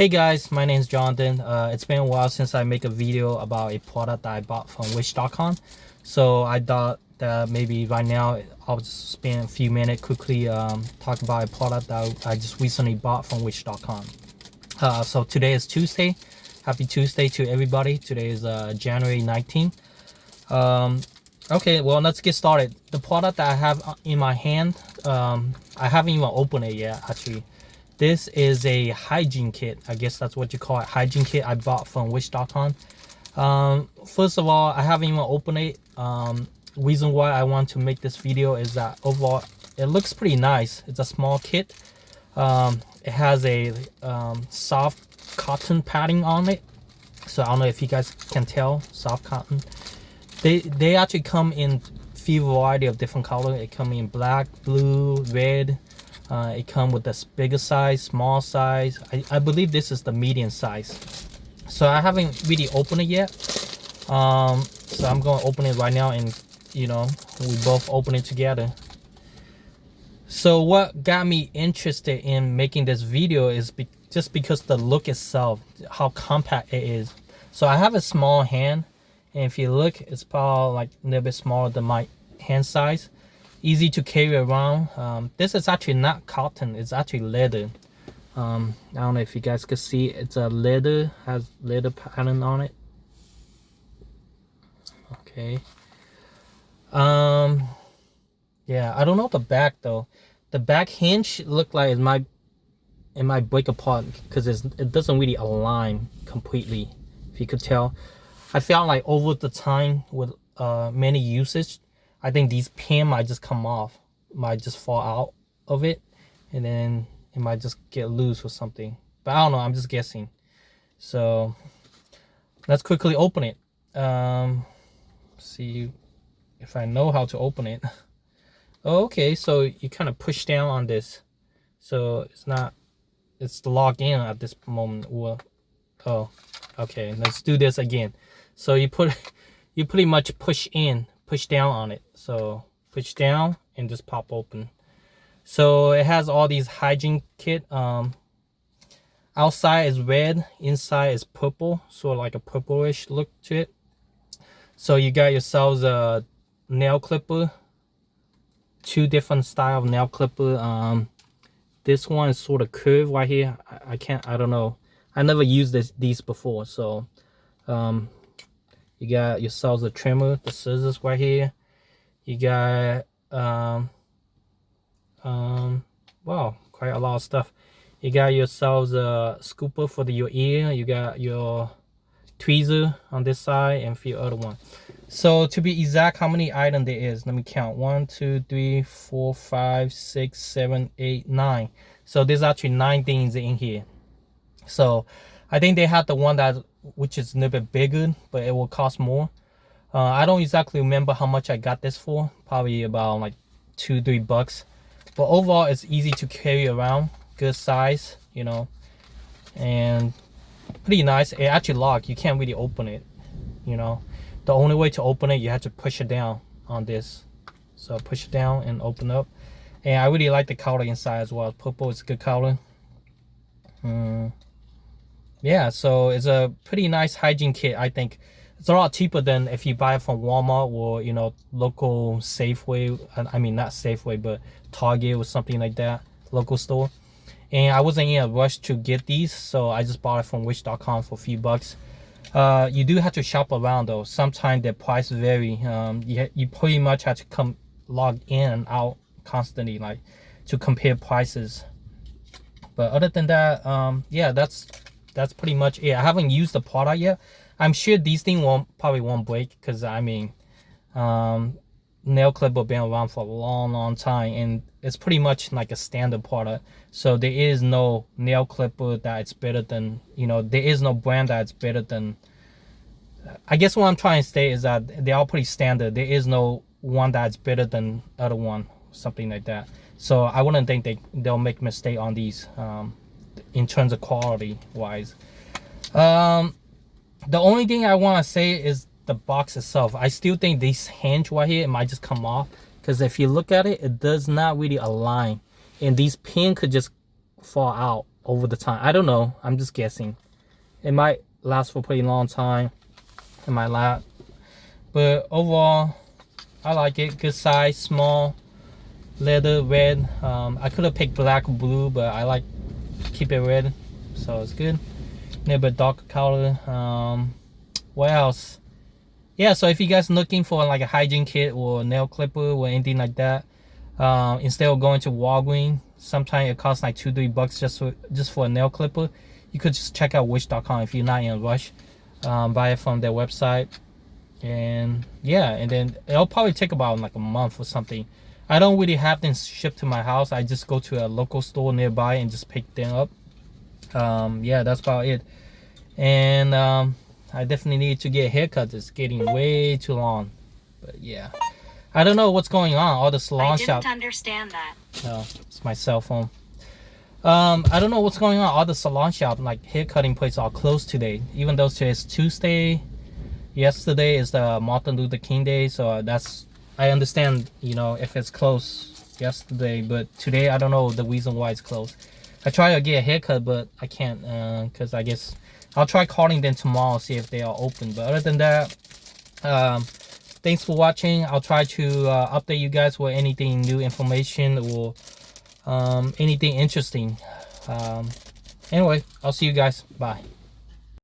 Hey guys, my name is Jonathan. It's been a while since I make a video about a product that I bought from wish.com. So I thought that maybe right now I'll just spend a few minutes quickly talk about a product that I just recently bought from wish.com. So today is Tuesday. Happy Tuesday to everybody. Today is January 19th. Okay, well, let's get started. The product that I have in my hand, I haven't even opened it yet, actually. This is a hygiene kit. I guess that's what you call it, hygiene kit I bought from wish.com. First of all, I haven't even opened it. Reason why I want to make this video is that overall, it looks pretty nice. It's a small kit. It has a soft cotton padding on it. So I don't know if you guys can tell, soft cotton. They actually come in few variety of different colors. It come in black, blue, red. It comes with the bigger size, small size. I believe this is the medium size. So I haven't really opened it yet. So I'm going to open it right now, and we both open it together. So what got me interested in making this video is just because the look itself, how compact it is. So I have a small hand, and if you look, it's probably like a little bit smaller than my hand size. Easy to carry around. This is actually not cotton, it's actually leather. I don't know if you guys can see, it's a leather, has leather pattern on it. Okay. Yeah, I don't know the back though. The back hinge look like it might break apart because it doesn't really align completely, if you could tell. I felt like over the time with many usage, I think these pins might just come off, might just fall out of it, and then it might just get loose or something. But I don't know, I'm just guessing. So let's quickly open it. See if I know how to open it. Okay, so you kind of push down on this. So it's locked in at this moment. Oh, okay, let's do this again. So you pretty much push down on it. So push down and just pop open. So it has all these hygiene kit. Outside is red, inside is purple, sort of like a purplish look to it. So you got yourselves a nail clipper, two different style of nail clipper. This one is sort of curved right here. I don't know, I never used these before. So you got yourselves a trimmer, the scissors right here. You got wow, quite a lot of stuff. You got yourselves a scooper for your ear. You got your tweezer on this side and a few other ones. So to be exact, how many items there is, let me count. 1, 2, 3, 4, 5, 6, 7, 8, 9. So there's actually 9 things in here. So I think they have the one which is a little bit bigger, but it will cost more. I don't exactly remember how much I got this for. Probably about like $2-3 bucks. But overall, it's easy to carry around. Good size, and pretty nice. It actually locks. You can't really open it. The only way to open it, you have to push it down on this. So push it down and open up. And I really like the color inside as well. Purple is a good color. Yeah, so it's a pretty nice hygiene kit. I think it's a lot cheaper than if you buy it from Walmart or local Safeway. I mean, not Safeway, but Target or something like that, local store. And I wasn't in a rush to get these, so I just bought it from wish.com for a few bucks. You do have to shop around though. Sometimes the price vary. You pretty much have to log in and out constantly, like, to compare prices. But other than that, yeah, that's pretty much it. I haven't used the product yet. I'm sure these things probably won't break, because I mean, nail clipper been around for a long time, and it's pretty much like a standard product. So there is no nail clipper that's better than, there is no brand that's better than. I guess what I'm trying to say is that they're all pretty standard. There is no one that's better than other one, something like that. So I wouldn't think they'll make mistake on these in terms of quality wise. The only thing I want to say is the box itself. I still think this hinge right here, it might just come off, because if you look at it, it does not really align, and these pins could just fall out over the time. I don't know. I'm just guessing. It might last for a pretty long time. It might last. But overall, I like it. Good size, small, leather, red. I could have picked black or blue, but I like keep it red, so it's good. A little bit darker color. What else? Yeah, so if you guys looking for like a hygiene kit or nail clipper or anything like that, instead of going to Walgreens, sometimes it costs like $2-3 just for a nail clipper. You could just check out wish.com if you're not in a rush. Buy it from their website. And yeah, and then it'll probably take about like a month or something. I don't really have them shipped to my house. I just go to a local store nearby and just pick them up. Yeah, that's about it. And I definitely need to get a haircut. It's getting way too long. But yeah, I don't know what's going on. All the salon shop. I didn't understand that. No, it's my cell phone. I don't know what's going on. All the salon shop, like hair cutting places, are closed today. Even though today's Tuesday. Yesterday is the Martin Luther King Day, so that's, I understand, you know, if it's closed yesterday, but today I don't know the reason why it's closed. I try to get a haircut, but I can't, because I guess I'll try calling them tomorrow, see if they are open. But other than that, thanks for watching. I'll try to update you guys with anything new information or anything interesting. Anyway, I'll see you guys. Bye.